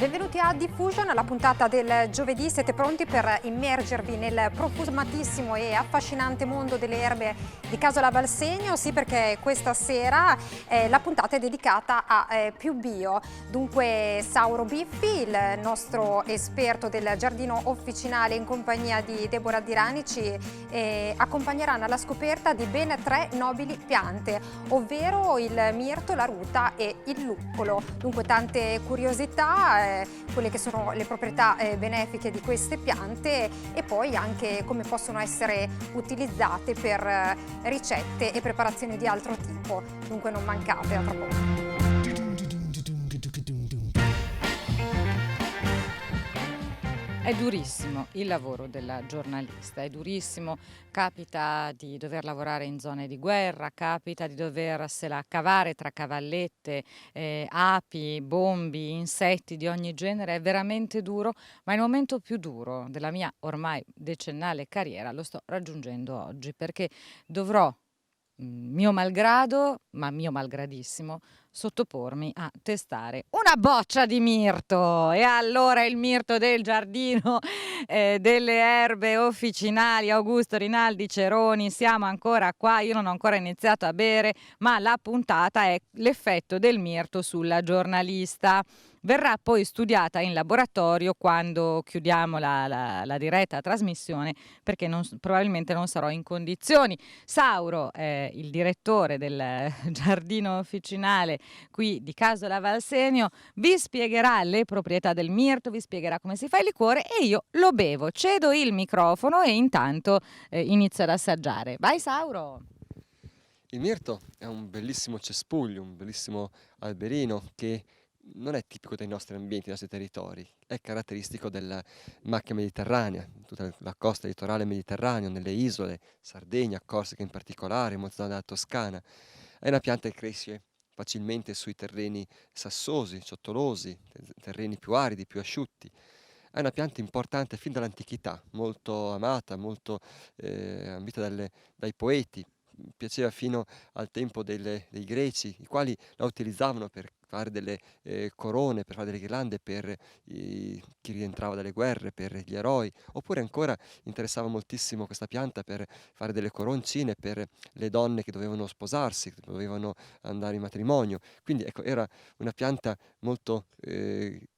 Benvenuti a Diffusion, la puntata del giovedì. Siete pronti per immergervi nel profumatissimo e affascinante mondo delle erbe di Casola Valsegno? Sì, perché questa sera la puntata è dedicata a più bio. Dunque Sauro Biffi, il nostro esperto del giardino officinale in compagnia di Deborah Dirani, ci accompagneranno alla scoperta di ben 3 nobili piante, ovvero il mirto, la ruta e il luppolo. Dunque tante curiosità, quelle che sono le proprietà benefiche di queste piante e poi anche come possono essere utilizzate per ricette e preparazioni di altro tipo. Dunque non mancate, a tra poco. È durissimo il lavoro della giornalista, è durissimo, capita di dover lavorare in zone di guerra, capita di doversela cavare tra cavallette, api, bombi, insetti di ogni genere, è veramente duro, ma il momento più duro della mia ormai decennale carriera lo sto raggiungendo oggi perché dovrò, mio malgrado, ma mio malgradissimo, sottopormi a testare una boccia di mirto. E allora il mirto del giardino delle erbe officinali Augusto Rinaldi Ceroni, siamo ancora qua, io non ho ancora iniziato a bere, ma la puntata è l'effetto del mirto sulla giornalista. Verrà poi studiata in laboratorio quando chiudiamo la diretta trasmissione, perché probabilmente non sarò in condizioni. Sauro, il direttore del giardino officinale qui di Casola Valsegno, vi spiegherà le proprietà del mirto, vi spiegherà come si fa il liquore e io lo bevo. Cedo il microfono e intanto inizio ad assaggiare. Vai Sauro! Il mirto è un bellissimo cespuglio, un bellissimo alberino che non è tipico dei nostri ambienti, dei nostri territori, è caratteristico della macchia mediterranea, tutta la costa litorale mediterranea, nelle isole, Sardegna, Corsica in particolare, molte zone della Toscana. È una pianta che cresce facilmente sui terreni sassosi, ciottolosi, terreni più aridi, più asciutti. È una pianta importante fin dall'antichità, molto amata, molto ambita dai poeti. Piaceva fino al tempo dei greci, i quali la utilizzavano per fare delle corone, per fare delle ghirlande per chi rientrava dalle guerre, per gli eroi, oppure ancora interessava moltissimo questa pianta per fare delle coroncine per le donne che dovevano sposarsi, che dovevano andare in matrimonio. Quindi ecco, era una pianta molto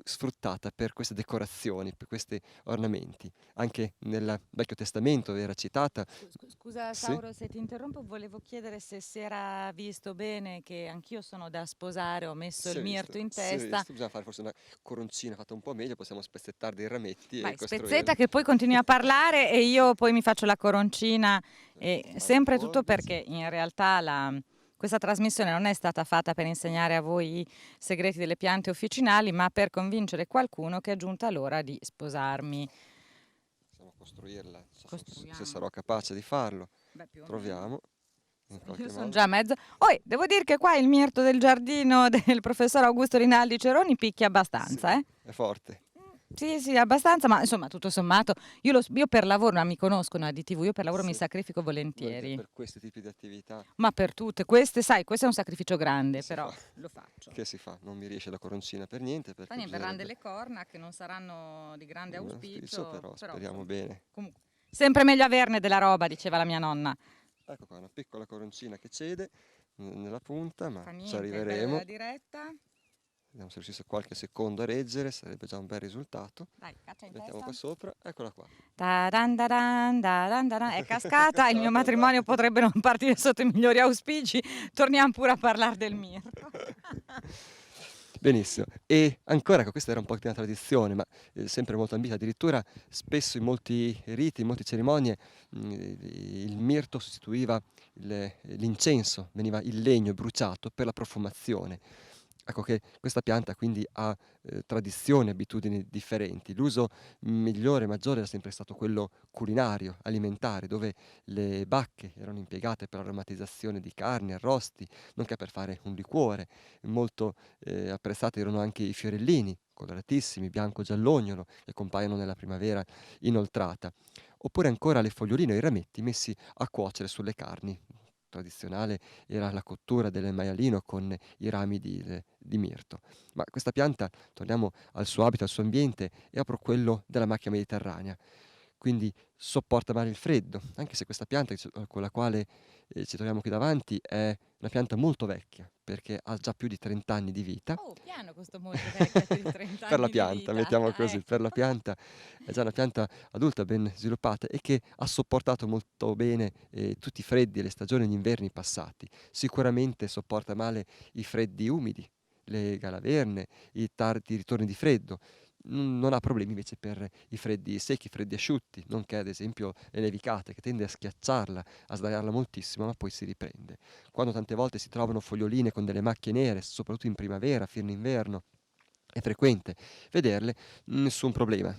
sfruttata per queste decorazioni, per questi ornamenti. Anche nel Vecchio Testamento era citata. Scusa Sì? Sauro se ti interrompo, volevo chiedere se si era visto bene che anch'io sono da sposare, ho messo il mirto in Si è testa. visto, bisogna fare forse una coroncina fatta un po' meglio, possiamo spezzettare dei rametti e Vai, costruire spezzetta che poi continui a parlare e io poi mi faccio la coroncina. ecco, E un paio di sempre tutto forbici. perché in realtà questa trasmissione non è stata fatta per insegnare a voi i segreti delle piante officinali, ma per convincere qualcuno che è giunta l'ora di sposarmi. Possiamo costruirla, se Costruiamo. sarò capace di farlo. Beh, più o meno. Proviamo in Io qualche sono modo. già mezzo. Poi devo dire che qua il mirto del giardino del professor Augusto Rinaldi Ceroni picchia Sì, abbastanza, eh? è forte. Sì, sì, abbastanza, ma insomma, tutto sommato, io per lavoro, ma mi conoscono additivo, io per lavoro mi Sì. sacrifico Volentieri volentieri, per questi tipi di attività ma per tutte, queste, sai, questo è un sacrificio che grande, si però fa? lo faccio. Che si fa? Non mi riesce la coroncina per niente perché Poi verranno bisognerebbe delle corna che non saranno di grande un auspicio, auspicio, però però speriamo insomma, bene. comunque, sempre meglio averne della roba, diceva la mia nonna. Ecco qua, una piccola coroncina che cede nella punta, ma Fa ci niente, il bello arriveremo. della diretta. Vediamo se riuscisse qualche secondo a reggere, sarebbe già un bel risultato. Dai, caccia in Mettiamo testa. qua sopra, eccola qua. È cascata, il mio Cascata, matrimonio esatto. potrebbe non partire sotto i migliori auspici. Torniamo pure a parlare del mirto. Benissimo. E ancora, ecco, questa era un po' di una tradizione, ma sempre molto ambita. Addirittura spesso in molti riti, in molte cerimonie, il mirto sostituiva l'incenso, veniva il legno bruciato per la profumazione. Ecco che questa pianta quindi ha tradizioni, abitudini differenti. L'uso migliore, maggiore era sempre stato quello culinario, alimentare, dove le bacche erano impiegate per l'aromatizzazione di carni, arrosti, nonché per fare un liquore. Molto apprezzati erano anche i fiorellini, coloratissimi, bianco-giallognolo, che compaiono nella primavera inoltrata. Oppure ancora le foglioline o i rametti messi a cuocere sulle carni, tradizionale era la cottura del maialino con i rami di mirto. Ma questa pianta, torniamo al suo habitat, al suo ambiente, è proprio quello della macchia mediterranea. Quindi sopporta male il freddo, anche se questa pianta con la quale ci troviamo qui davanti è una pianta molto vecchia, perché ha già più di 30 anni di vita. Oh, piano questo molto vecchia, più di 30 Per la anni di pianta, vita. mettiamo Ah, così, per ecco. la pianta è già una pianta adulta ben sviluppata e che ha sopportato molto bene tutti i freddi e le stagioni e gli inverni passati. Sicuramente sopporta male i freddi umidi, le galaverne, i tardi ritorni di freddo. Non ha problemi invece per i freddi secchi, i freddi asciutti, nonché ad esempio le nevicate, che tende a schiacciarla, a sdraiarla moltissimo, ma poi si riprende. Quando tante volte si trovano foglioline con delle macchie nere, soprattutto in primavera, a fine inverno, è frequente vederle, nessun problema.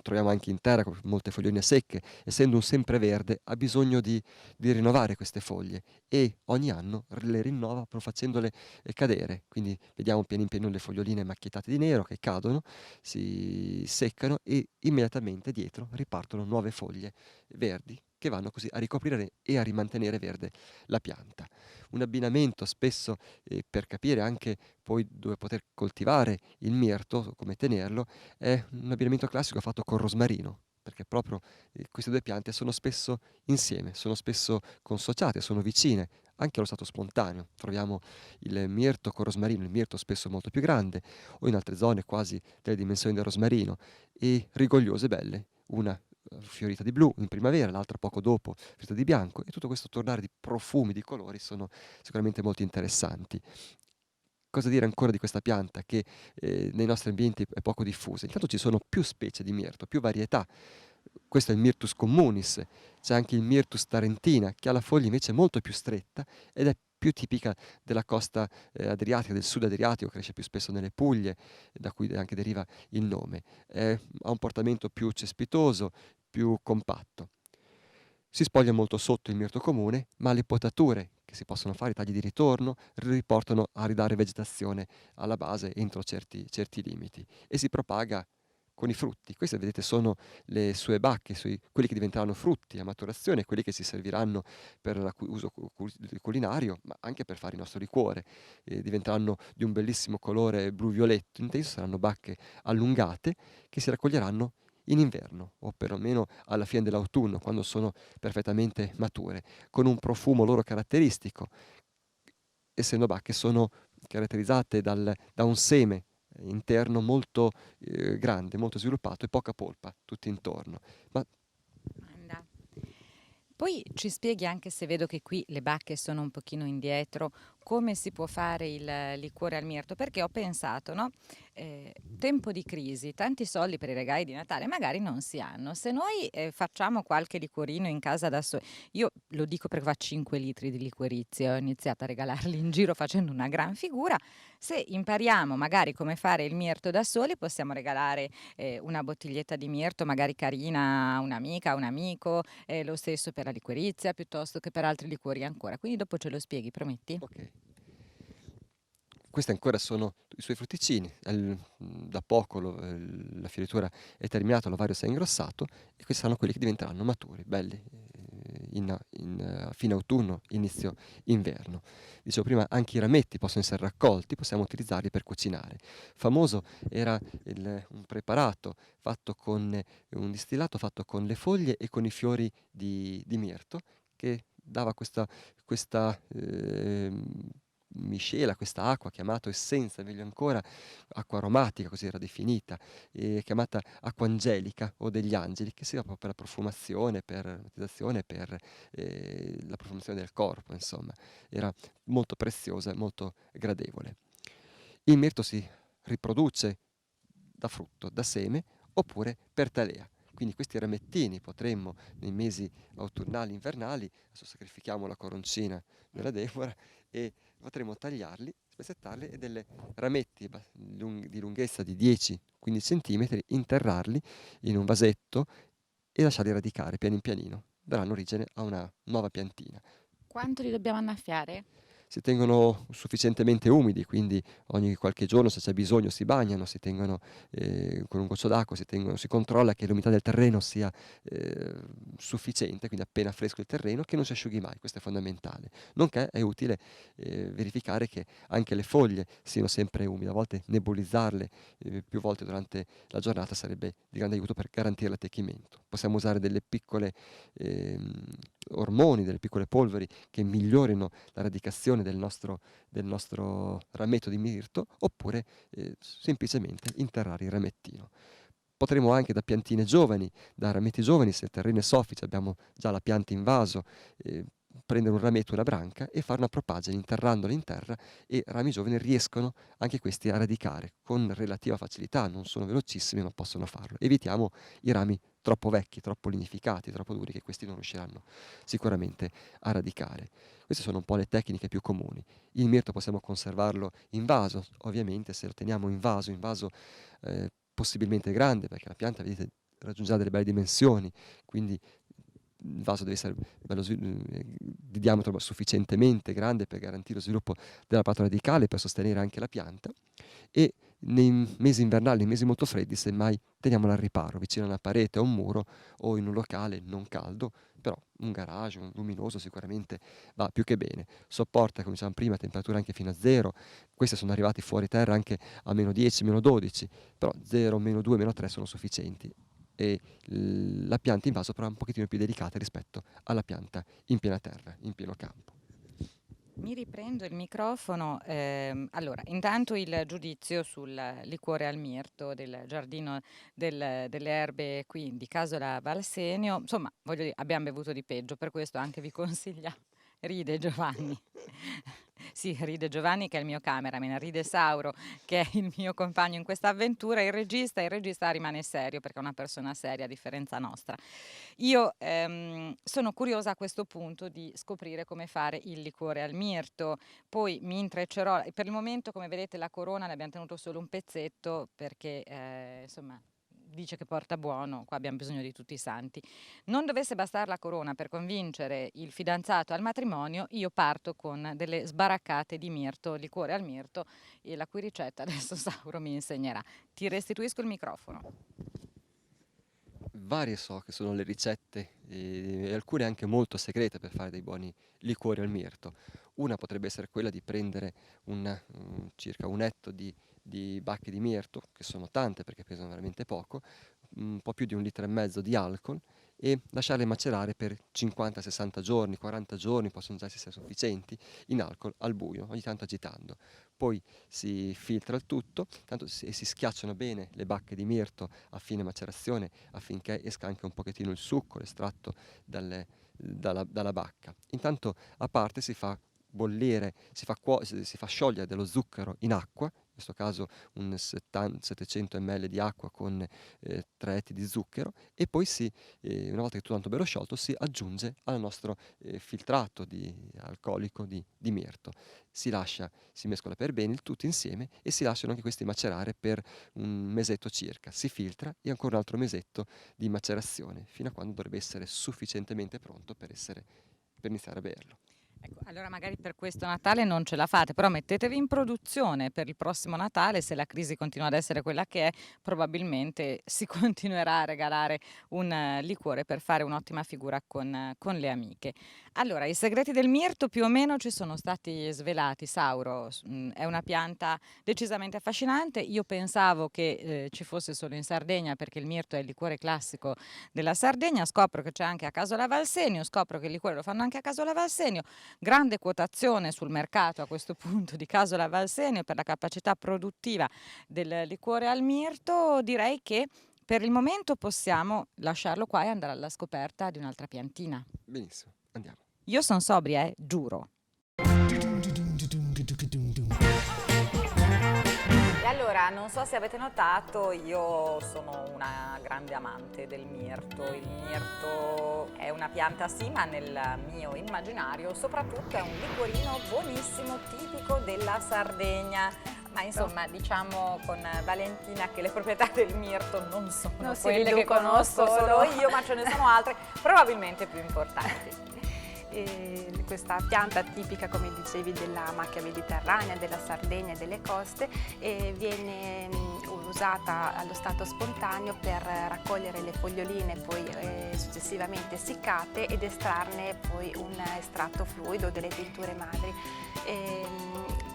Troviamo anche in terra molte foglie secche, essendo un sempreverde ha bisogno di rinnovare queste foglie e ogni anno le rinnova proprio facendole cadere. Quindi vediamo piano in piano le foglioline macchiettate di nero che cadono, si seccano e immediatamente dietro ripartono nuove foglie verdi che vanno così a ricoprire e a rimantenere verde la pianta. Un abbinamento spesso per capire anche poi dove poter coltivare il mirto, come tenerlo, è un abbinamento classico fatto col rosmarino, perché proprio queste due piante sono spesso insieme, sono spesso consociate, sono vicine, anche allo stato spontaneo. Troviamo il mirto con rosmarino, il mirto spesso molto più grande, o in altre zone quasi delle dimensioni del rosmarino, e rigogliose belle, una fiorita di blu in primavera, l'altra poco dopo fiorita di bianco, e tutto questo tornare di profumi, di colori sono sicuramente molto interessanti. Cosa dire ancora di questa pianta che nei nostri ambienti è poco diffusa? Intanto ci sono più specie di mirto, più varietà. Questo è il Myrtus communis, c'è anche il Myrtus tarentina che ha la foglia invece molto più stretta ed è più tipica della costa adriatica, del sud adriatico, cresce più spesso nelle Puglie, da cui anche deriva il nome. Ha un portamento più cespitoso, più compatto. Si spoglia molto sotto il mirto comune, ma le potature che si possono fare, i tagli di ritorno, riportano a ridare vegetazione alla base entro certi limiti e si propaga con i frutti. Queste, vedete, sono le sue bacche, quelli che diventeranno frutti a maturazione, quelli che si serviranno per l'uso culinario, ma anche per fare il nostro liquore. Diventeranno di un bellissimo colore blu-violetto intenso, saranno bacche allungate che si raccoglieranno in inverno o perlomeno alla fine dell'autunno, quando sono perfettamente mature, con un profumo loro caratteristico, essendo bacche sono caratterizzate da un seme interno molto grande, molto sviluppato e poca polpa tutto intorno. Ma Anda. Poi ci spieghi, anche se vedo che qui le bacche sono un pochino indietro, come si può fare il liquore al mirto? Perché ho pensato, no? Tempo di crisi, tanti soldi per i regali di Natale magari non si hanno. Se noi facciamo qualche liquorino in casa da soli, io lo dico perché fa 5 litri di liquorizi, ho iniziato a regalarli in giro facendo una gran figura. Se impariamo magari come fare il mirto da soli, possiamo regalare una bottiglietta di mirto, magari carina, a un'amica, a un amico, lo stesso per la liquirizia, piuttosto che per altri liquori ancora. Quindi dopo ce lo spieghi, prometti? ok. Questi ancora sono i suoi frutticini, da poco la fioritura è terminata, l'ovario si è ingrossato e questi saranno quelli che diventeranno maturi, belli, a fine autunno, inizio inverno. Dicevo prima, anche i rametti possono essere raccolti, possiamo utilizzarli per cucinare. Famoso era un preparato fatto con un distillato fatto con le foglie e con i fiori di mirto che dava questa miscela, questa acqua chiamata essenza, meglio ancora, acqua aromatica, così era definita, chiamata acqua angelica o degli angeli, che serve proprio per la profumazione, per l'aromatizzazione, per la profumazione del corpo, insomma. Era molto preziosa e molto gradevole. Il mirto si riproduce da frutto, da seme, oppure per talea. Quindi questi ramettini potremmo, nei mesi autunnali, invernali, adesso sacrifichiamo la coroncina della Deborah, e potremmo tagliarli, spezzettarli e delle rametti di lunghezza di 10-15 cm, interrarli in un vasetto e lasciarli radicare piano pianino. Daranno origine a una nuova piantina. Quanto li dobbiamo annaffiare? si tengono sufficientemente umidi, quindi ogni qualche giorno, se c'è bisogno, si bagnano, si tengono con un goccio d'acqua, si controlla che l'umidità del terreno sia sufficiente, quindi appena fresco il terreno, che non si asciughi mai. Questo è fondamentale. Nonché è utile verificare che anche le foglie siano sempre umide, a volte nebulizzarle più volte durante la giornata sarebbe di grande aiuto per garantire l'attecchimento. Possiamo usare delle piccole ormoni, delle piccole polveri che migliorino la radicazione del nostro rametto di mirto, oppure semplicemente interrare il ramettino. Potremo anche da piantine giovani, da rametti giovani, se il terreno è soffice, abbiamo già la pianta in vaso, prendere un rametto, una branca e fare una propagine interrandola in terra, e rami giovani riescono anche questi a radicare con relativa facilità, non sono velocissimi ma possono farlo. Evitiamo i rami troppo vecchi, troppo lignificati, troppo duri, che questi non riusciranno sicuramente a radicare. Queste sono un po' le tecniche più comuni. Il mirto possiamo conservarlo in vaso, ovviamente se lo teniamo in vaso possibilmente grande, perché la pianta, vedete, raggiungerà delle belle dimensioni, quindi il vaso deve essere di diametro sufficientemente grande per garantire lo sviluppo dell'apparato radicale, per sostenere anche la pianta, e nei mesi invernali, nei mesi molto freddi, semmai teniamola al riparo, vicino a una parete o un muro, o in un locale non caldo, però un garage, un luminoso sicuramente va più che bene. Sopporta, come dicevamo prima, temperature anche fino a 0, queste sono arrivati fuori terra anche a meno 10, meno 12, però 0, meno 2, meno 3 sono sufficienti. E la pianta in vaso però è un pochettino più delicata rispetto alla pianta in piena terra, in pieno campo. Mi riprendo il microfono. Allora, intanto il giudizio sul liquore al mirto del giardino delle erbe qui di Casola Valsenio. Insomma, voglio dire, abbiamo bevuto di peggio, per questo anche vi consigliamo. Ride Giovanni. Sì, ride Giovanni che è il mio cameraman, ride Sauro che è il mio compagno in questa avventura, il regista rimane serio perché è una persona seria a differenza nostra. Io sono curiosa a questo punto di scoprire come fare il liquore al mirto, poi mi intreccerò, per il momento come vedete la corona ne abbiamo tenuto solo un pezzetto perché insomma dice che porta buono, qua abbiamo bisogno di tutti i santi. Non dovesse bastare la corona per convincere il fidanzato al matrimonio, io parto con delle sbaraccate di mirto, liquore al mirto, e la cui ricetta adesso Sauro mi insegnerà. Ti restituisco il microfono. Varie so che sono le ricette, e alcune anche molto segrete, per fare dei buoni liquori al mirto. Una potrebbe essere quella di prendere circa un etto di bacche di mirto, che sono tante perché pesano veramente poco, un po' più di 1,5 litri di alcol, e lasciarle macerare per 50-60 giorni, 40 giorni possono già essere sufficienti, in alcol al buio, ogni tanto agitando. Poi si filtra il tutto, e si schiacciano bene le bacche di mirto a fine macerazione, affinché esca anche un pochettino il succo, l'estratto dalla bacca. Intanto a parte si fa bollire, si fa sciogliere dello zucchero in acqua, in questo caso 700 ml di acqua con 3 etti di zucchero, e poi una volta che tutto tanto bello sciolto, si aggiunge al nostro filtrato alcolico di mirto. Si mescola per bene il tutto insieme e si lasciano anche questi macerare per un mesetto circa. Si filtra e ancora un altro mesetto di macerazione, fino a quando dovrebbe essere sufficientemente pronto per iniziare a berlo. Ecco, allora magari per questo Natale non ce la fate, però mettetevi in produzione per il prossimo Natale. Se la crisi continua ad essere quella che è, probabilmente si continuerà a regalare un liquore per fare un'ottima figura con le amiche. Allora, i segreti del mirto più o meno ci sono stati svelati. Sauro, è una pianta decisamente affascinante. Io pensavo che ci fosse solo in Sardegna, perché il mirto è il liquore classico della Sardegna. Scopro che c'è anche a Casola Valsenio, scopro che il liquore lo fanno anche a Casola Valsenio. Grande quotazione sul mercato a questo punto di Casola Valsenio per la capacità produttiva del liquore al mirto. Direi che per il momento possiamo lasciarlo qua e andare alla scoperta di un'altra piantina. Benissimo, andiamo. Io sono sobria, giuro. E allora, non so se avete notato, io sono una grande amante del mirto. Il mirto è una pianta sì, ma nel mio immaginario soprattutto è un liquorino buonissimo, tipico della Sardegna. Ma insomma, diciamo con Valentina che le proprietà del mirto non sono quelle che conosco solo io, ma ce ne sono altre probabilmente più importanti. Questa pianta tipica, come dicevi, della macchia mediterranea, della Sardegna e delle coste, viene usata allo stato spontaneo per raccogliere le foglioline poi successivamente essiccate ed estrarne poi un estratto fluido delle tinture madri.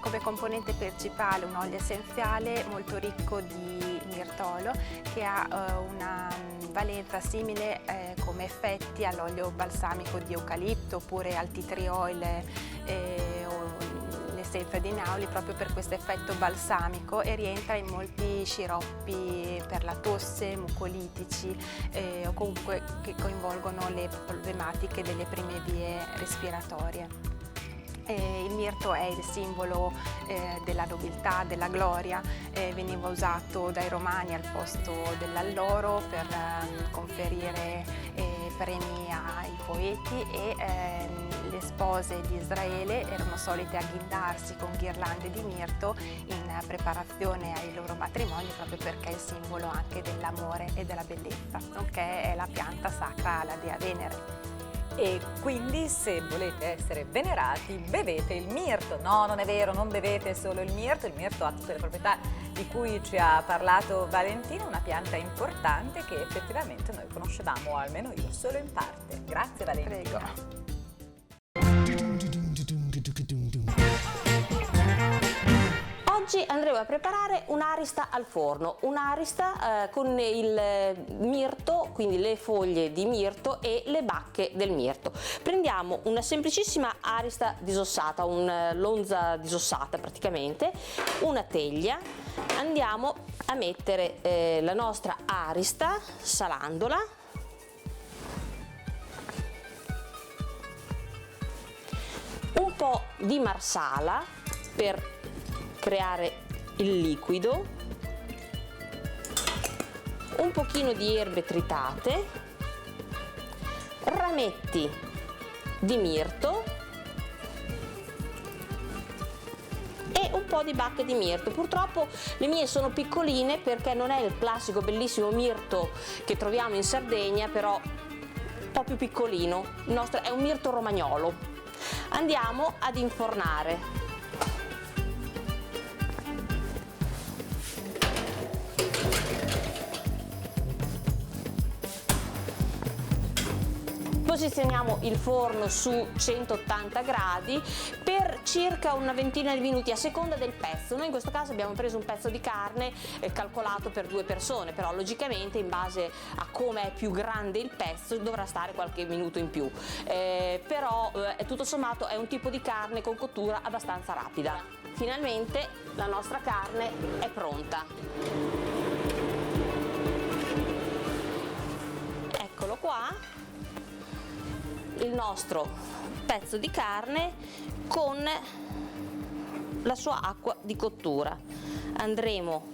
Come componente principale un olio essenziale molto ricco di mirtolo che ha una valenza simile come effetti all'olio balsamico di eucalipto oppure al tea tree oil o l'essenza di Nauli, proprio per questo effetto balsamico, e rientra in molti sciroppi per la tosse, mucolitici o comunque che coinvolgono le problematiche delle prime vie respiratorie. Il mirto è il simbolo della nobiltà, della gloria, veniva usato dai romani al posto dell'alloro per conferire premi ai poeti, e le spose di Israele erano solite agghindarsi con ghirlande di mirto in preparazione ai loro matrimoni, proprio perché è il simbolo anche dell'amore e della bellezza, nonché è la pianta sacra alla dea Venere. E quindi se volete essere venerati bevete il mirto. No, non è vero, non bevete solo il mirto ha tutte le proprietà di cui ci ha parlato Valentina, una pianta importante che effettivamente noi conoscevamo, o almeno io, solo in parte. Grazie Valentina. Prego. Oggi andremo a preparare un'arista al forno, un'arista con il mirto, quindi le foglie di mirto e le bacche del mirto. Prendiamo una semplicissima arista disossata, una lonza disossata praticamente, una teglia, andiamo a mettere la nostra arista salandola, un po' di marsala per creare il liquido, un pochino di erbe tritate, rametti di mirto e un po' di bacche di mirto. Purtroppo le mie sono piccoline perché non è il classico bellissimo mirto che troviamo in Sardegna, però un po' più piccolino. Il nostro è un mirto romagnolo. Andiamo ad infornare. Posizioniamo il forno su 180 gradi per circa una ventina di minuti a seconda del pezzo. Noi in questo caso abbiamo preso un pezzo di carne calcolato per 2 persone, però logicamente in base a come è più grande il pezzo dovrà stare qualche minuto in più, però tutto sommato è un tipo di carne con cottura abbastanza rapida. Finalmente la nostra carne è pronta. Eccolo qua, il nostro pezzo di carne con la sua acqua di cottura. Andremo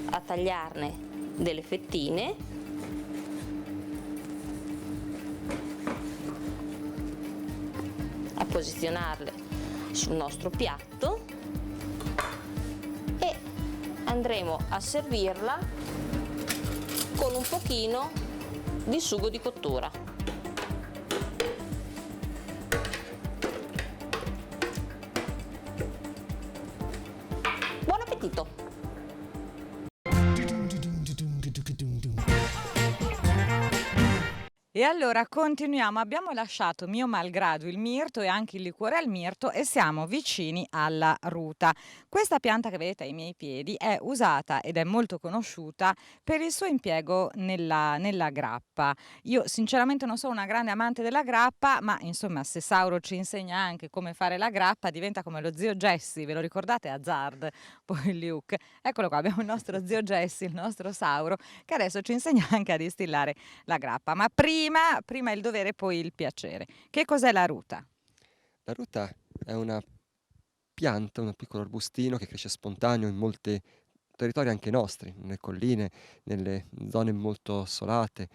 a tagliarne delle fettine, a posizionarle sul nostro piatto e andremo a servirla con un pochino di sugo di cottura. Buon appetito! E allora continuiamo, abbiamo lasciato mio malgrado il mirto e anche il liquore al mirto e siamo vicini alla ruta. Questa pianta che vedete ai miei piedi è usata ed è molto conosciuta per il suo impiego nella grappa. Io sinceramente non sono una grande amante della grappa, ma insomma se Sauro ci insegna anche come fare la grappa diventa come lo zio Jesse, ve lo ricordate Hazard, poi Luke? Eccolo qua, abbiamo il nostro zio Jesse, il nostro Sauro, che adesso ci insegna anche a distillare la grappa. Ma prima il dovere, poi il piacere. Che cos'è la ruta? La ruta è una pianta, un piccolo arbustino che cresce spontaneo in molti territori anche nostri, nelle colline, nelle zone molto solate,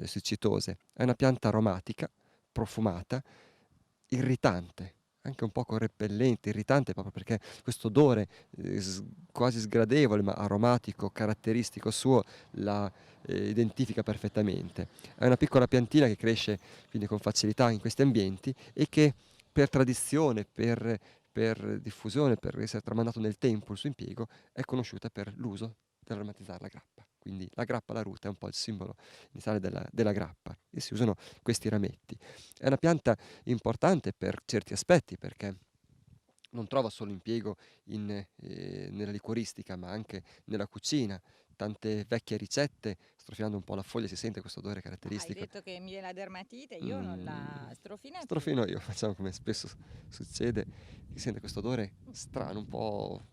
siccitose. È una pianta aromatica, profumata, irritante, anche un poco repellente, irritante, proprio perché questo odore quasi sgradevole ma aromatico, caratteristico suo, la identifica perfettamente. È una piccola piantina che cresce quindi con facilità in questi ambienti e che per tradizione, per diffusione, per essere tramandato nel tempo il suo impiego, è conosciuta per l'uso per aromatizzare la grappa. Quindi la grappa alla ruta è un po' il simbolo iniziale della grappa e si usano questi rametti. È una pianta importante per certi aspetti perché non trova solo impiego nella liquoristica ma anche nella cucina. Tante vecchie ricette, strofinando un po' la foglia si sente questo odore Hai caratteristico. detto che mi viene la dermatite, io non la strofino più. Strofino io, facciamo come spesso succede, si sente questo odore strano, un po'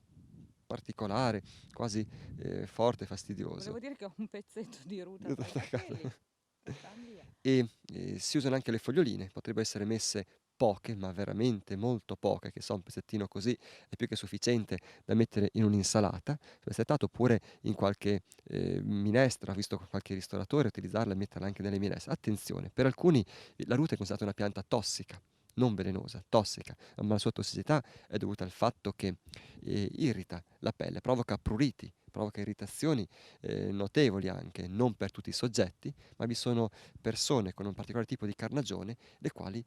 particolare, quasi forte, fastidioso. Volevo dire che ho un pezzetto di ruta tra i capelli. Via. E si usano anche le foglioline, potrebbero essere messe poche, ma veramente molto poche, che so, un pezzettino così è più che sufficiente da mettere in un'insalata, spezzettato, oppure in qualche minestra, ho visto qualche ristoratore utilizzarla e metterla anche nelle minestre. Attenzione, per alcuni la ruta è considerata una pianta tossica, non velenosa, tossica, ma la sua tossicità è dovuta al fatto che irrita la pelle, provoca pruriti, provoca irritazioni notevoli anche, non per tutti i soggetti, ma vi sono persone con un particolare tipo di carnagione, le quali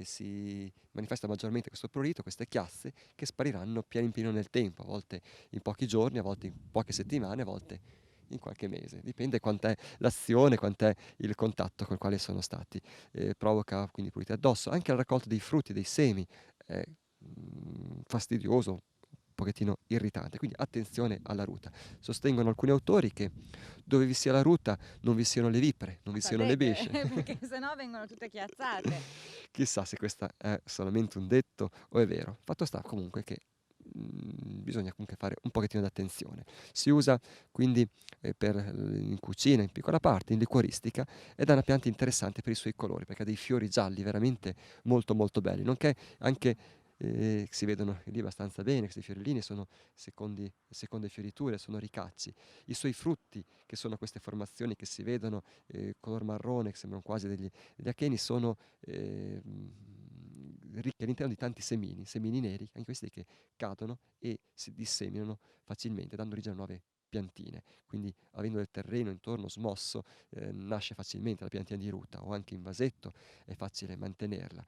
si manifesta maggiormente questo prurito, queste chiazze, che spariranno piano in piano nel tempo, a volte in pochi giorni, a volte in poche settimane, a volte in qualche mese. Dipende quant'è l'azione, quant'è il contatto con il quale sono stati. Provoca quindi pruriti addosso. Anche la raccolta dei frutti, dei semi, è fastidioso, un pochettino irritante, quindi attenzione alla ruta. Sostengono alcuni autori che dove vi sia la ruta non vi siano le vipere, non vi siano le besce. Perché sennò vengono tutte chiazzate. Chissà se questo è solamente un detto o è vero. Fatto sta comunque che bisogna comunque fare un pochettino d'attenzione. Si usa quindi in cucina, in piccola parte, in liquoristica, ed è una pianta interessante per i suoi colori, perché ha dei fiori gialli veramente molto molto belli, nonché anche si vedono lì abbastanza bene, questi fiorellini sono seconde fioriture, sono ricacci. I suoi frutti, che sono queste formazioni che si vedono color marrone, che sembrano quasi degli acheni, sono ricchi all'interno di tanti semini neri, anche questi che cadono e si disseminano facilmente, dando origine a nuove piantine. Quindi avendo del terreno intorno smosso nasce facilmente la piantina di ruta, o anche in vasetto è facile mantenerla.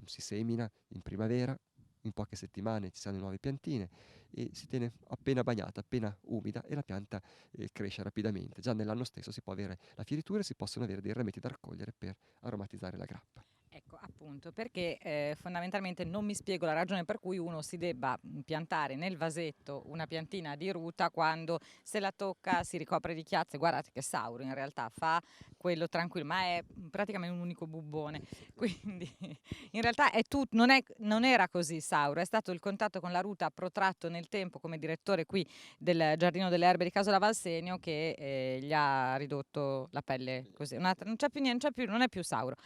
Si semina in primavera, in poche settimane ci saranno nuove piantine e si tiene appena bagnata, appena umida, e la pianta cresce rapidamente. Già nell'anno stesso si può avere la fioritura e si possono avere dei rametti da raccogliere per aromatizzare la grappa. Ecco, appunto, perché fondamentalmente non mi spiego la ragione per cui uno si debba piantare nel vasetto una piantina di ruta quando se la tocca si ricopre di chiazze. Guardate che Sauro in realtà fa quello tranquillo, ma è praticamente un unico bubbone. Quindi in realtà non era così Sauro, è stato il contatto con la ruta protratto nel tempo come direttore qui del Giardino delle Erbe di Casola Valsegno che gli ha ridotto la pelle così. Non c'è più niente, non è più Sauro.